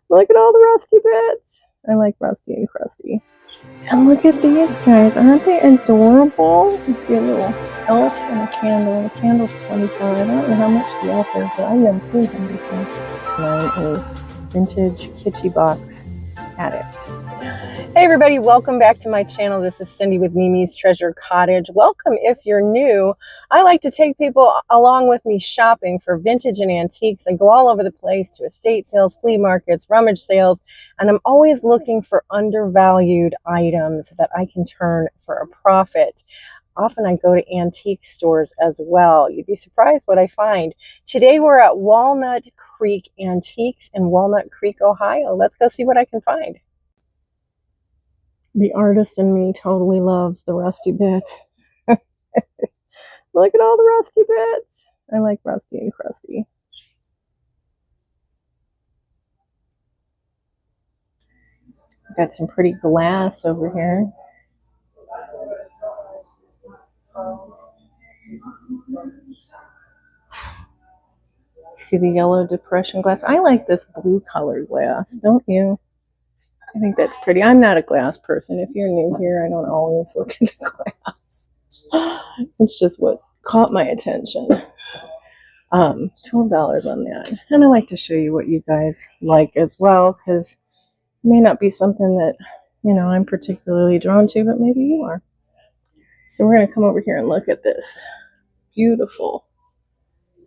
Look at all the rusty bits. I like rusty and crusty. And look at these guys. Aren't they adorable? You see a little elf and a candle. The candle's 25. I don't know how much the elf is, but I've never seen them before. I'm a vintage kitschy box addict. Hey everybody, welcome back to my channel. This is Cindy with Mimi's Treasure Cottage. Welcome if you're new. I like to take people along with me shopping for vintage and antiques. I go all over the place to estate sales, flea markets, rummage sales, and I'm always looking for undervalued items that I can turn for a profit. Often I go to antique stores as well. You'd be surprised what I find. Today we're at Walnut Creek Antiques in Walnut Creek, Ohio. Let's go see what I can find. The artist in me totally loves the rusty bits. Look at all the rusty bits. I like rusty and crusty. Got some pretty glass over here. See the yellow depression glass? I like this blue colored glass, don't you? I think that's pretty. I'm not a glass person. If you're new here, I don't always look at the glass. It's just what caught my attention. $12 on that. And I like to show you what you guys like as well, because it may not be something that, you know, I'm particularly drawn to, but maybe you are. So we're going to come over here and look at this beautiful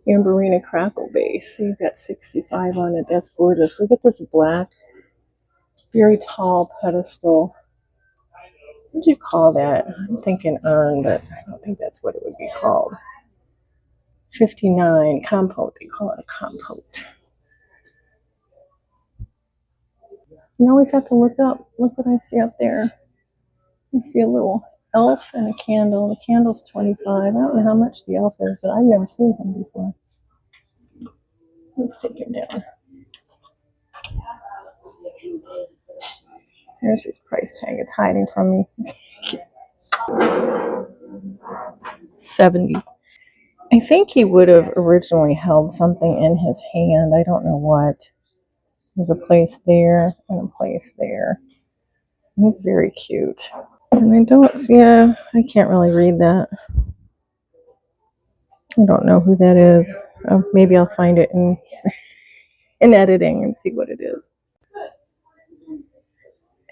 Amberina crackle base. So you've got 65 on it. That's gorgeous. Look at this black, very tall pedestal. What do you call that? I'm thinking urn, but I don't think that's what it would be called. 59 compote. They call it a compote. You always have to look up. Look what I see up there. I see a little elf and a candle. The candle's 25. I don't know how much the elf is, but I've never seen him before. Let's take him down. There's his price tag. It's hiding from me. 70. I think he would have originally held something in his hand. I don't know what. There's a place there and a place there. He's very cute. And I don't see, I can't really read that. I don't know who that is. Maybe I'll find it in editing and see what it is.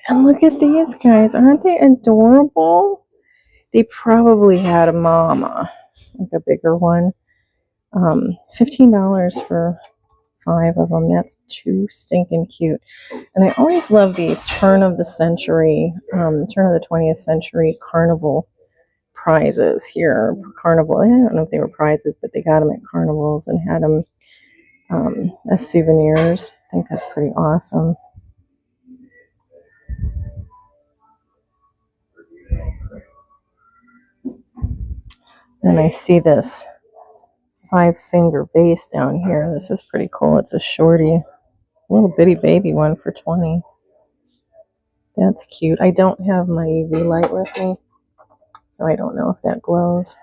And look at these guys. Aren't they adorable? They probably had a mama, like a bigger one. $15 for 5 of them. That's too stinking cute. And I always love these turn of the 20th century Carnival prizes here. Carnival, I don't know if they were prizes, but they got them at carnivals and had them as souvenirs. I think that's pretty awesome. And I see this 5-finger vase down here. This is pretty cool. It's a shorty, little bitty baby one for 20. That's cute. I don't have my UV light with me, so I don't know if that glows.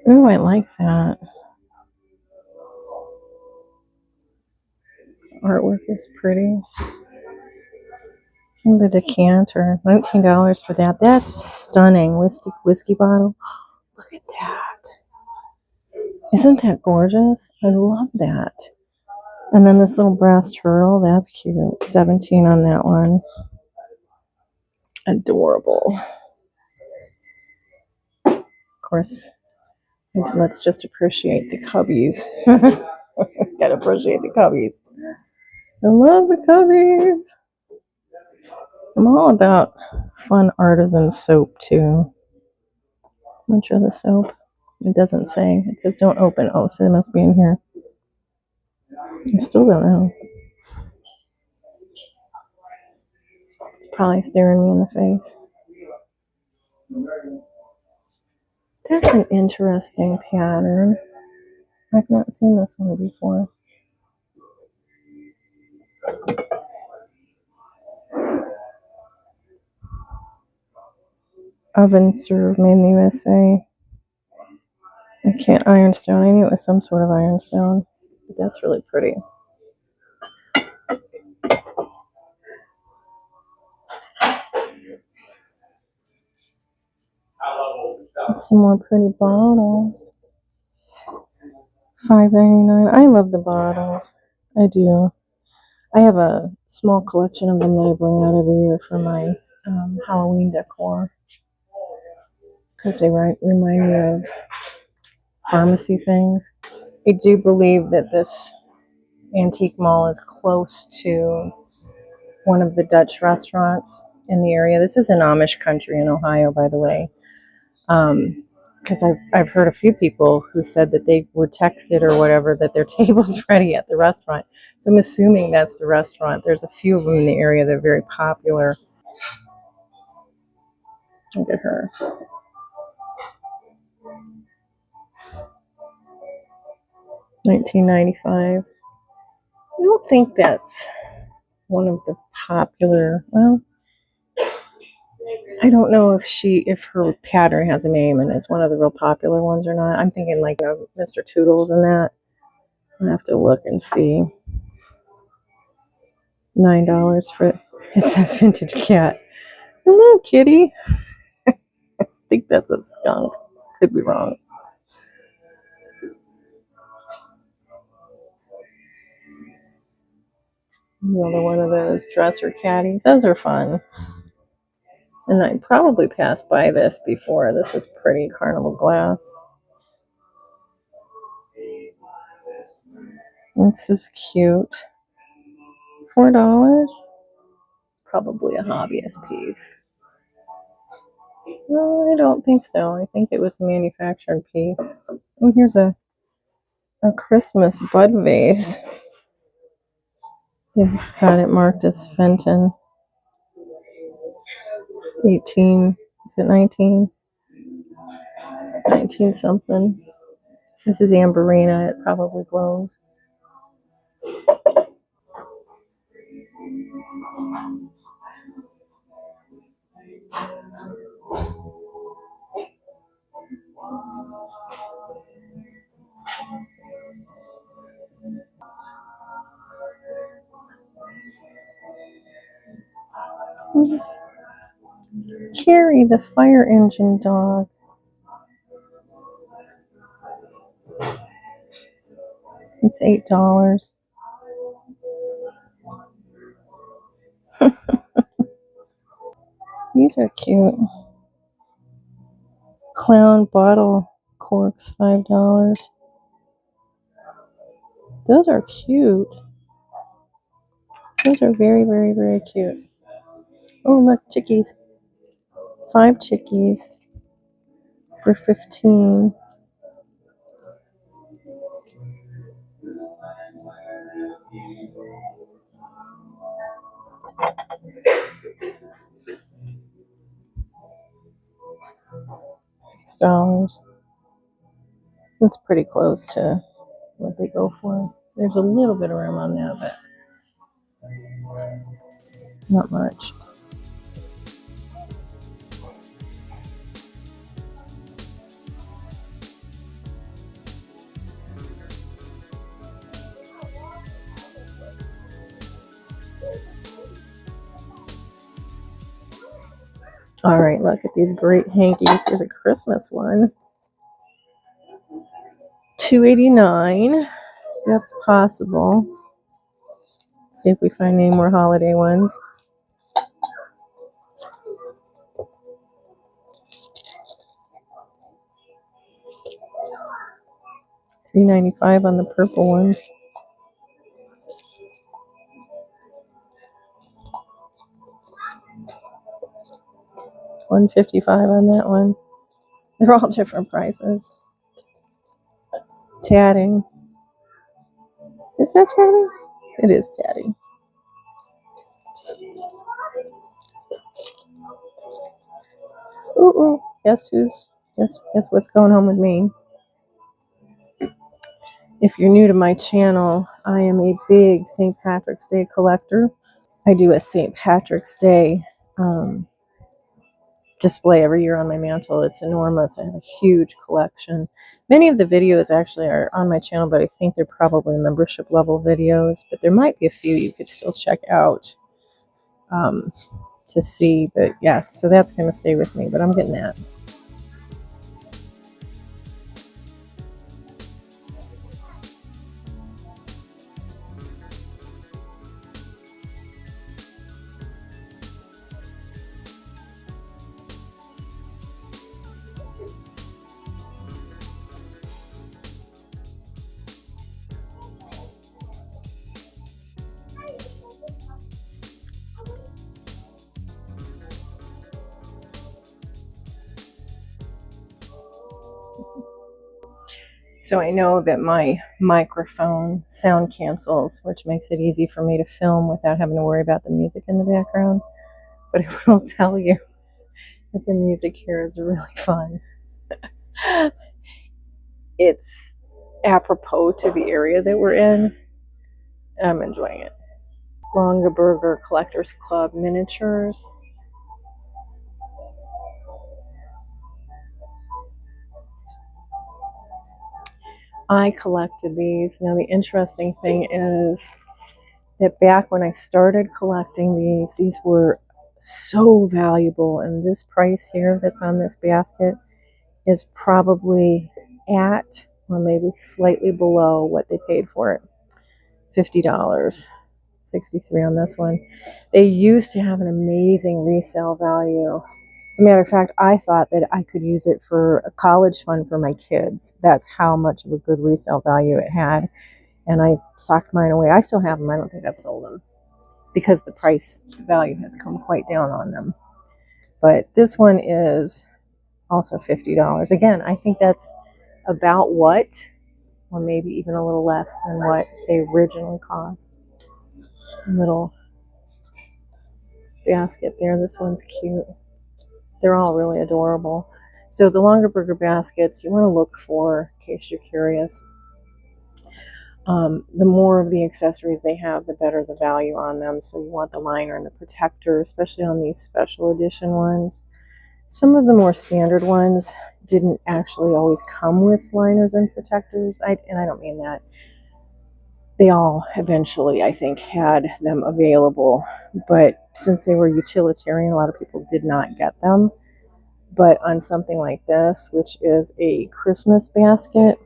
Ooh, I like that. Artwork is pretty. And the decanter, $19 for that. That's stunning. Whiskey bottle. Look at that. Isn't that gorgeous? I love that. And then this little brass turtle. That's cute. 17 on that one. Adorable. Of course, let's just appreciate the cubbies. Gotta appreciate the cubbies. I love the cubbies. I'm all about fun artisan soap too. Much of the soap. It doesn't say. It says don't open. Oh, so it must be in here. I still don't know. It's probably staring me in the face. That's an interesting pattern. I've not seen this one before. Oven served, made in the USA. I can't ironstone. I knew it was some sort of ironstone, but that's really pretty. Some more pretty bottles. $5.99. I love the bottles. I do. I have a small collection of them that I bring out every year for my Halloween decor because they remind me of pharmacy things. I do believe that this antique mall is close to one of the Dutch restaurants in the area. This is in Amish Country in Ohio, by the way. Because I've heard a few people who said that they were texted or whatever that their table's ready at the restaurant. So I'm assuming that's the restaurant. There's a few of them in the area that are very popular. Look at her. $19.95. I don't think that's one of the popular. Well, I don't know if her pattern has a name and it's one of the real popular ones or not. I'm thinking like Mr. Toodles and that. I'll have to look and see. $9 for it. It says vintage cat. Hello, kitty. I think that's a skunk. Could be wrong. Another one of those dresser caddies. Those are fun. And I probably passed by this before. This is pretty Carnival glass. This is cute. $4. Probably a hobbyist piece. No, I don't think so. I think it was a manufactured piece. Oh, here's a Christmas bud vase. They've got it marked as Fenton. 18. Is it 19? 19 something. This is Amberina. It probably glows. Carrie, the fire engine dog. It's $8. These are cute. Clown bottle corks, $5. Those are cute. Those are very, very, very cute. Oh, look, chickies. 5 chickies for $15. $6. That's pretty close to what they go for. There's a little bit of room on that, but not much. All right, look at these great hankies. Here's a Christmas one. $2.89. That's possible. Let's see if we find any more holiday ones. $3.95 on the purple one. $1.55 on that one. They're all different prices. Tatting. Is that tatting? It is tatting. Ooh, guess what's going on with me? If you're new to my channel, I am a big St. Patrick's Day collector. I do a St. Patrick's Day display every year on my mantle. It's enormous. I have a huge collection. Many of the videos actually are on my channel, but I think they're probably membership level videos. But there might be a few you could still check out to see. But yeah, so that's going to stay with me, but I'm getting that. So I know that my microphone sound cancels, which makes it easy for me to film without having to worry about the music in the background. But I will tell you that the music here is really fun. It's apropos to the area that we're in. I'm enjoying it. Longaberger Collectors Club miniatures. I collected these. Now the interesting thing is that back when I started collecting these were so valuable, and this price here that's on this basket is probably at or maybe slightly below what they paid for it. $50. 63 on this one. They used to have an amazing resale value. As a matter of fact, I thought that I could use it for a college fund for my kids. That's how much of a good resale value it had. And I socked mine away. I still have them. I don't think I've sold them because the price value has come quite down on them. But this one is also $50. Again, I think that's about what, or maybe even a little less than what they originally cost. Little basket there. This one's cute. They're all really adorable. So the Longaberger baskets, you want to look for, in case you're curious, the more of the accessories they have, the better the value on them. So you want the liner and the protector, especially on these special edition ones. Some of the more standard ones didn't actually always come with liners and protectors. And I don't mean that. They all eventually, I think, had them available, but since they were utilitarian, a lot of people did not get them. But on something like this, which is a Christmas basket,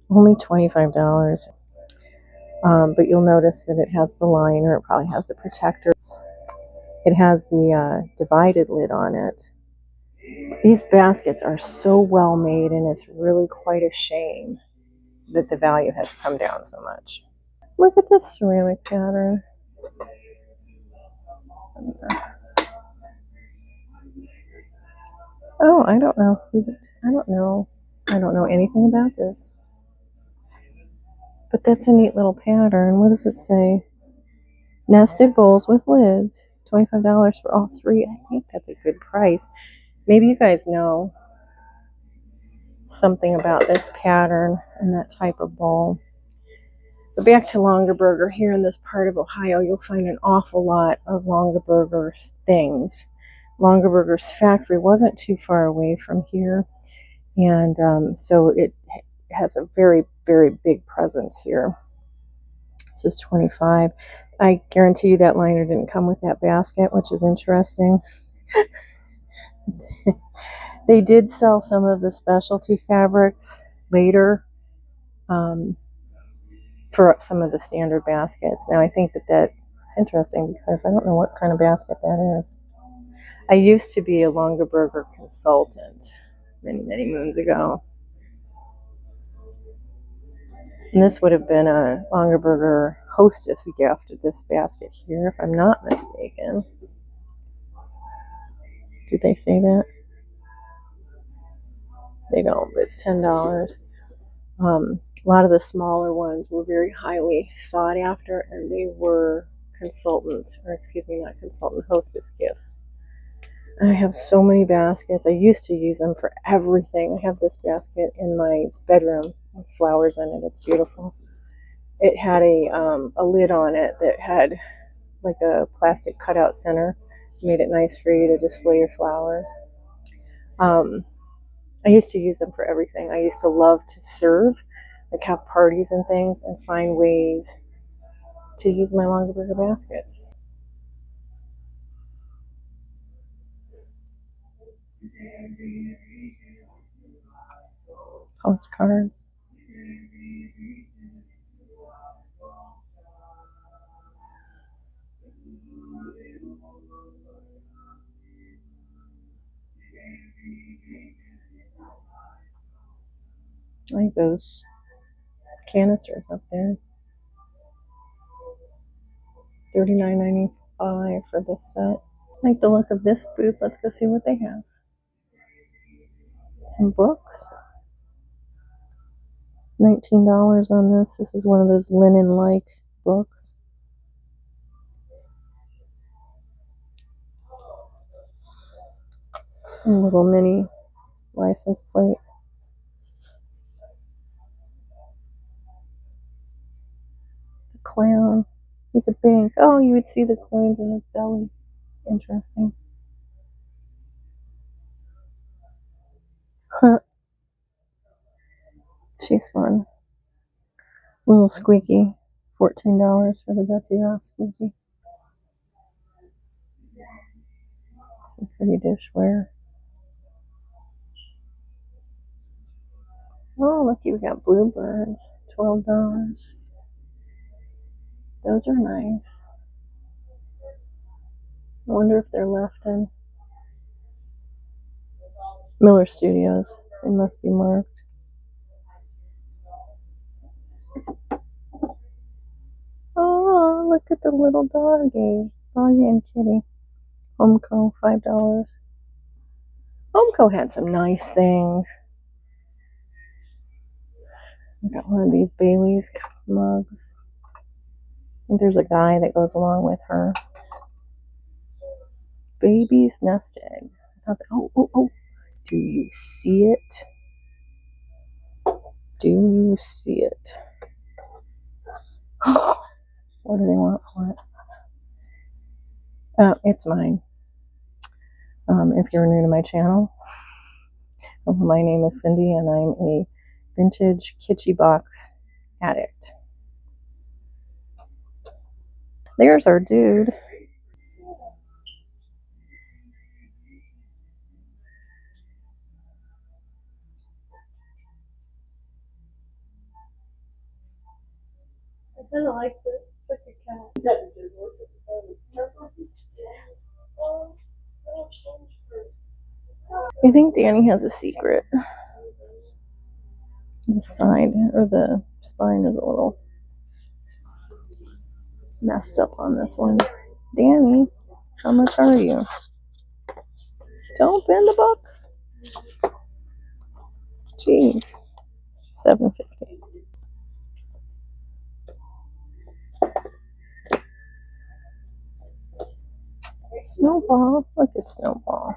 only $25. But you'll notice that it has the liner, it probably has the protector. It has the divided lid on it. These baskets are so well made, and it's really quite a shame that the value has come down so much. Look at this ceramic pattern. Oh, I don't know. I don't know anything about this. But that's a neat little pattern. What does it say? Nested bowls with lids. $25 for all three. I think that's a good price. Maybe you guys know something about this pattern and that type of bowl. But back to Longaberger. Here in this part of Ohio, you'll find an awful lot of Longaberger's things. Longaberger's factory wasn't too far away from here, and so it has a very, very big presence here. This is $25. I guarantee you that liner didn't come with that basket, which is interesting. They did sell some of the specialty fabrics later for some of the standard baskets. Now I think that that's interesting because I don't know what kind of basket that is. I used to be a Longaberger consultant many, many moons ago. And this would have been a Longaberger Hostess gift, this basket here, if I'm not mistaken. Did they say that? They don't, but it's $10. A lot of the smaller ones were very highly sought after, and they were Hostess gifts. I have so many baskets. I used to use them for everything. I have this basket in my bedroom with flowers in it. It's beautiful. It had a lid on it that had like a plastic cutout center Made it nice for you to display your flowers. I used to use them for everything. I used to love to serve, like have parties and things, and find ways to use my Longaberger baskets. Postcards. I like those canisters up there. $39.95 for this set. I like the look of this booth. Let's go see what they have. Some books. $19 on this. This is one of those linen-like books. And little mini license plates. The clown. He's a bank. Oh, you would see the coins in his belly. Interesting. Huh. She's fun. Little squeaky. $14 for the Betsy Ross squeaky. Some pretty dishware. Oh, looky, we got bluebirds. $12. Those are nice. I wonder if they're left in Miller Studios. They must be marked. Oh, look at the little doggy. Doggy and kitty. Homeco, $5. Homeco had some nice things. I got one of these Bailey's mugs. I think there's a guy that goes along with her. Baby's nest egg. I thought that, oh. Do you see it? Do you see it? What do they want for it? It's mine. If you're new to my channel, my name is Cindy and I'm a vintage kitschy box addict. There's our dude. I kind of like this. It's like a cat. I think Danny has a secret. The side or the spine is a little messed up on this one. Danny, how much are you? Don't bend the book. Jeez. $7.50. Snowball. Look at Snowball.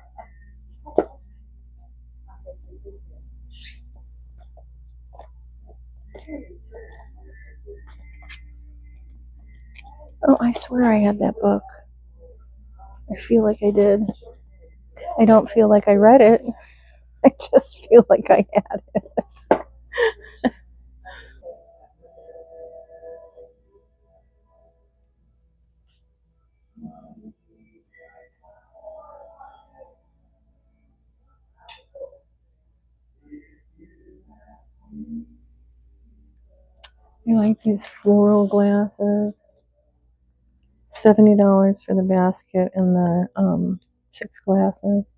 Oh, I swear I had that book. I feel like I did. I don't feel like I read it. I just feel like I had it. I like these floral glasses. $70 for the basket and the 6 glasses.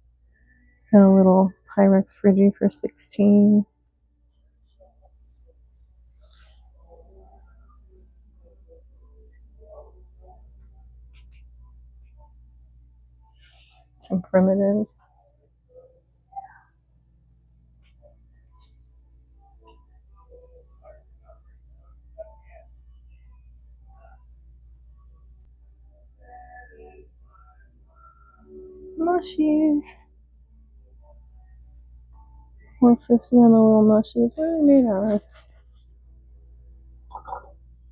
Got a little Pyrex Friggy for $16. Some primitives. Mushies. $150 on the little mushies. What are they made out of?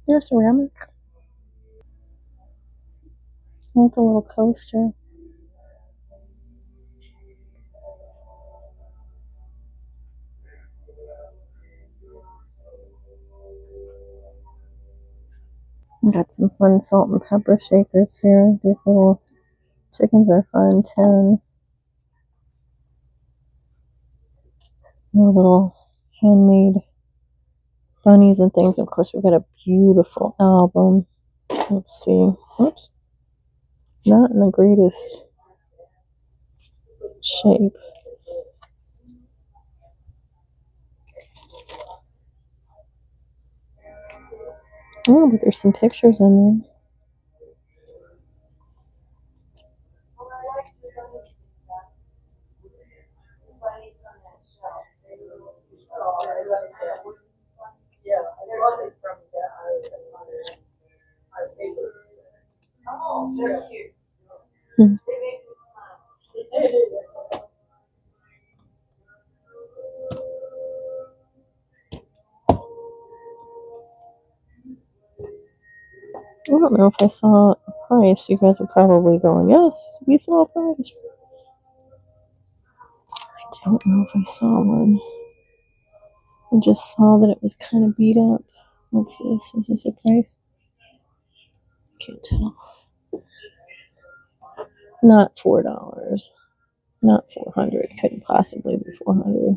They're ceramic. I like the little coaster. Got some fun salt and pepper shakers here. These little chickens are fun. 10. Little handmade bunnies and things. Of course, we've got a beautiful album. Let's see. Oops. Not in the greatest shape. Oh, but there's some pictures in there. Hmm. I don't know if I saw a price. You guys are probably going, yes, we saw a price. I don't know if I saw one. I just saw that it was kind of beat up. What's this? Is this a price? Can't tell. Not $4. Not 400. Couldn't possibly be 400.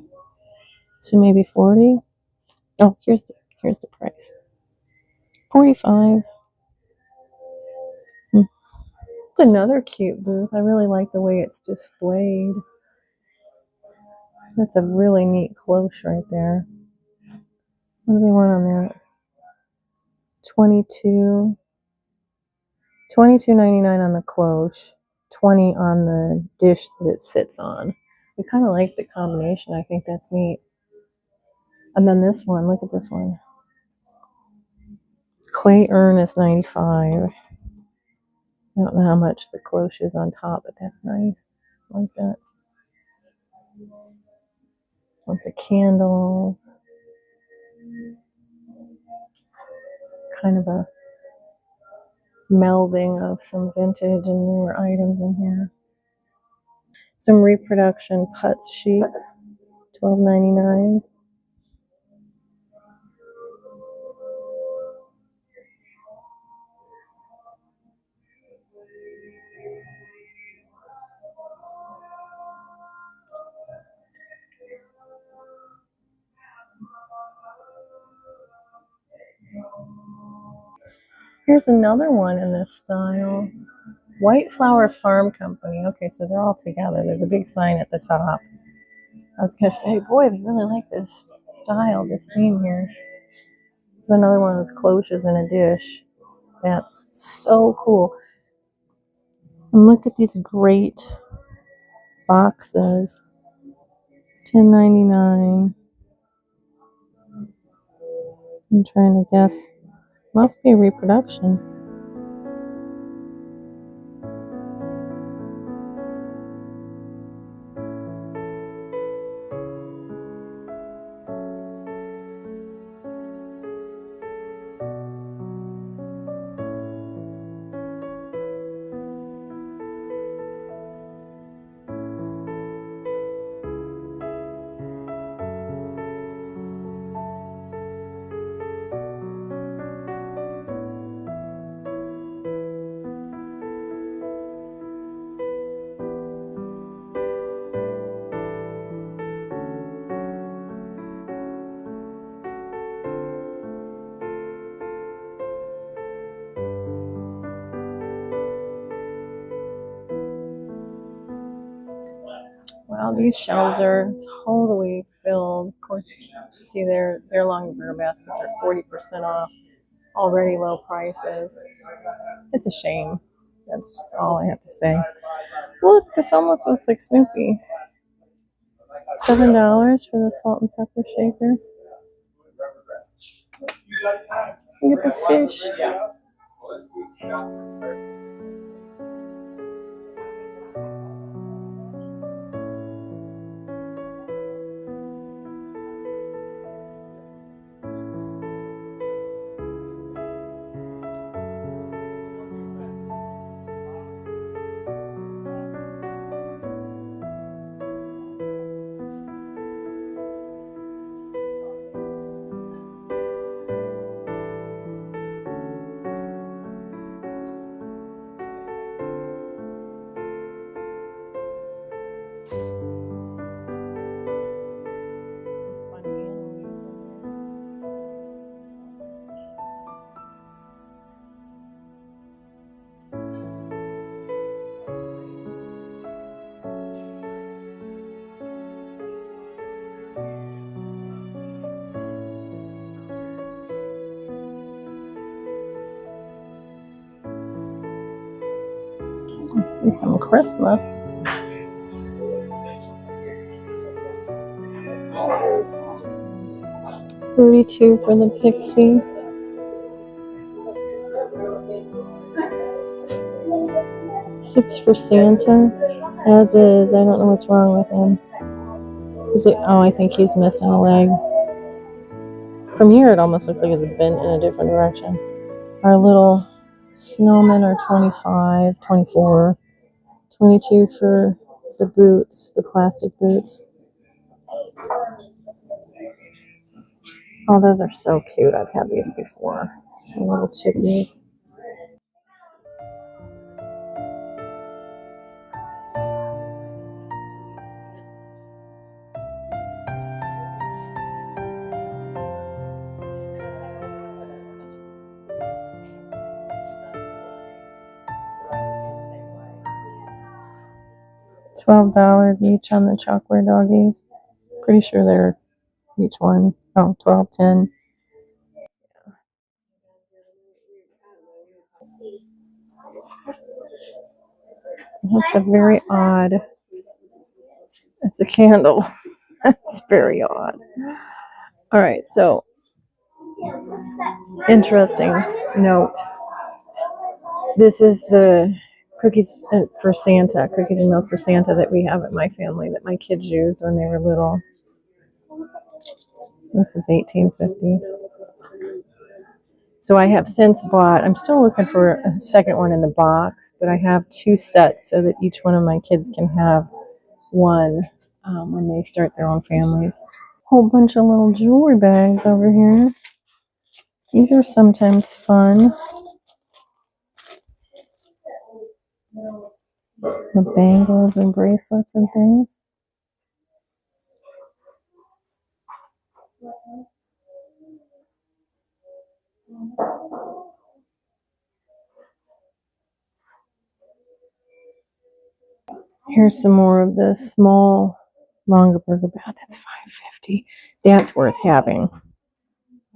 So maybe 40. Oh, here's the price. 45. It's another cute booth. I really like the way it's displayed. That's a really neat cloche right there. What do they want on that? $22.99 on the cloche, 20 on the dish that it sits on. I kind of like the combination. I think that's neat. And then this one, look at this one. Clay urn is 95. I don't know how much the cloche is on top, but that's nice. I like that. Lots of candles. Kind of a melding of some vintage and newer items in here. Some reproduction Putz sheep, $12.99. Here's another one in this style. White Flower Farm Company. Okay, so they're all together. There's a big sign at the top. I was going to say, boy, they really like this style, this theme here. There's another one of those cloches in a dish. That's so cool. And look at these great boxes. $10.99. I'm trying to guess. Must be a reproduction. Wow, these shelves are totally filled. Of course, see their Longaberger baskets are 40% off. Already low prices. It's a shame. That's all I have to say. Look, this almost looks like Snoopy. $7 for the salt and pepper shaker. Look at the fish. See some Christmas. $32 for the pixie. $6 for Santa. As is, I don't know what's wrong with him. Oh, I think he's missing a leg. From here, it almost looks like it's bent in a different direction. Our little snowmen are $25, $24, $22 for the boots, the plastic boots. Oh, those are so cute. I've had these before. The little chickies. $12 each on the chalkware doggies. Pretty sure they're each one. Oh, 12, 10. That's a very odd. It's a candle. That's very odd. All right, so interesting note. This is the cookies for Santa, cookies and milk for Santa that we have at my family that my kids used when they were little. This is $18.50. So I have since bought, I'm still looking for a second one in the box, but I have 2 sets so that each one of my kids can have one when they start their own families. Whole bunch of little jewelry bags over here. These are sometimes fun. The bangles and bracelets and things. Here's some more of the small Longaberger. Oh, that's $5.50. That's worth having.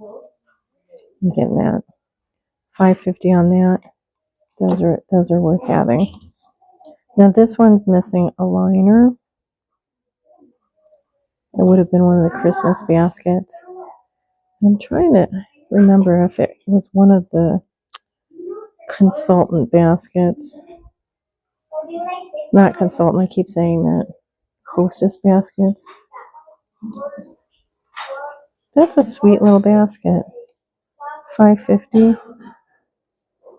I'm getting that. $5.50 on that. Those are worth having. Now this one's missing a liner. It would have been one of the Christmas baskets. I'm trying to remember if it was one of the consultant baskets. Not consultant, I keep saying that. Hostess baskets. That's a sweet little basket. $5.50.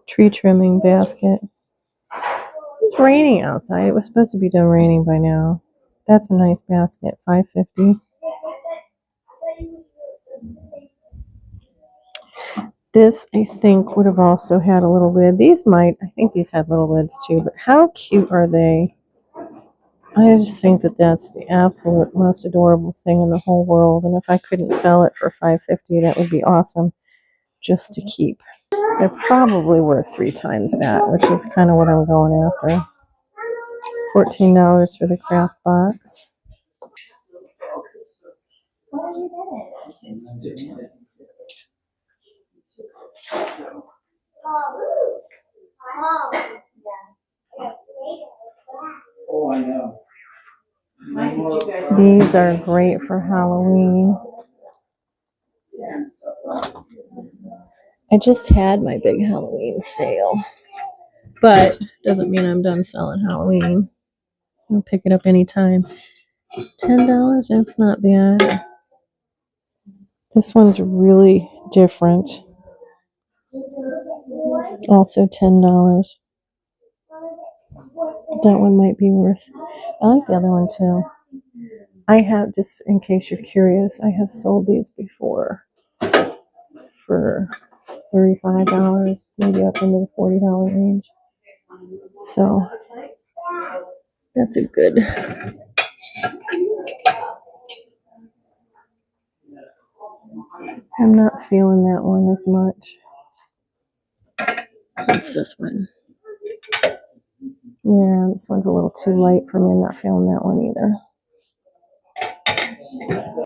Tree trimming basket. It's raining outside. It was supposed to be done raining by now. That's a nice basket. $5.50. This, I think, would have also had a little lid. I think these had little lids too, but how cute are they? I just think that that's the absolute most adorable thing in the whole world. And if I couldn't sell it for $5.50, that would be awesome just to keep. They're probably worth 3 times that, which is kind of what I'm going after. $14 for the craft box. Oh, I know. These are great for Halloween. I just had my big Halloween sale, but doesn't mean I'm done selling Halloween. I'll pick it up anytime. $10, that's not bad. This one's really different. Also $10. That one might be worth. I like the other one too. I have, just in case you're curious, I have sold these before for $35, maybe up into the $40 range. So that's a good. I'm not feeling that one as much. What's this one? Yeah, this one's a little too light for me. I'm not feeling that one either.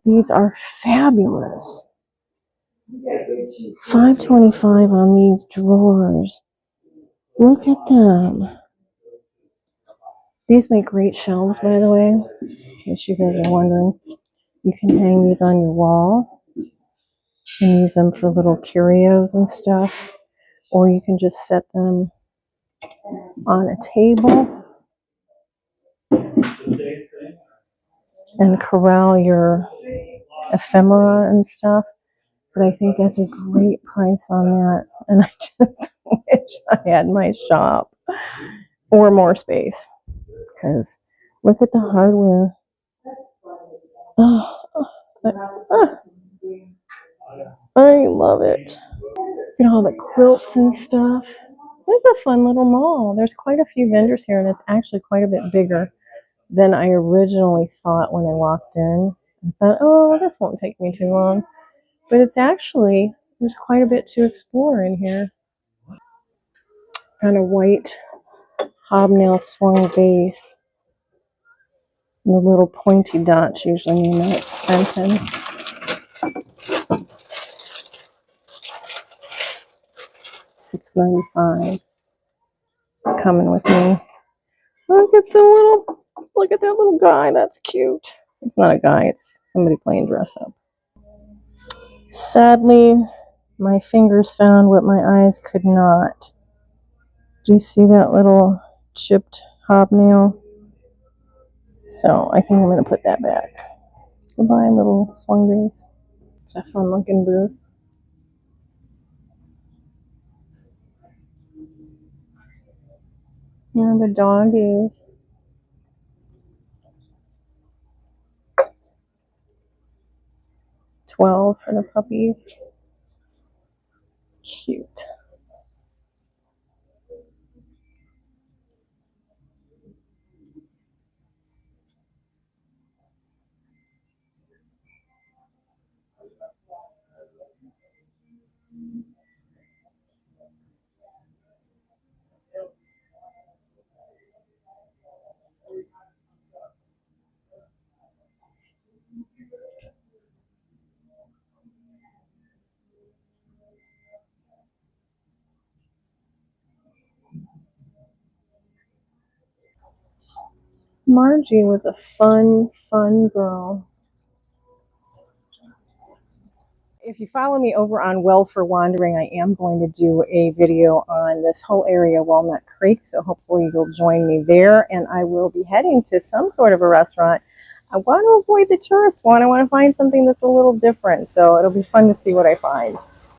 These are fabulous. $5.25 on these drawers. Look at them. These make great shelves, by the way, in case you guys are wondering. You can hang these on your wall and use them for little curios and stuff. Or you can just set them on a table and corral your ephemera and stuff. But I think that's a great price on that. And I just wish I had my shop or more space. Because look at the hardware. I love it. Look at all the quilts and stuff. There's a fun little mall. There's quite a few vendors here, and it's actually quite a bit bigger than I originally thought when I walked in. I thought, oh, this won't take me too long. But it's actually, there's quite a bit to explore in here. Kind of white hobnail swung base. And the little pointy dots usually mean that it's Fenton. $6.95. Coming with me. Look at that little guy. That's cute. It's not a guy, it's somebody playing dress up. Sadly, my fingers found what my eyes could not. Do you see that little chipped hobnail? So I think I'm going to put that back. Goodbye, little swung base. It's a fun looking booth. Yeah, the doggies. $12 for the puppies. Cute. Margie was a fun girl. If you follow me over on Well for Wandering, I am going to do a video on this whole area, Walnut Creek, so hopefully you'll join me there, and I will be heading to some sort of a restaurant. I want to avoid the tourist one. I want to find something that's a little different, so it'll be fun to see what I find.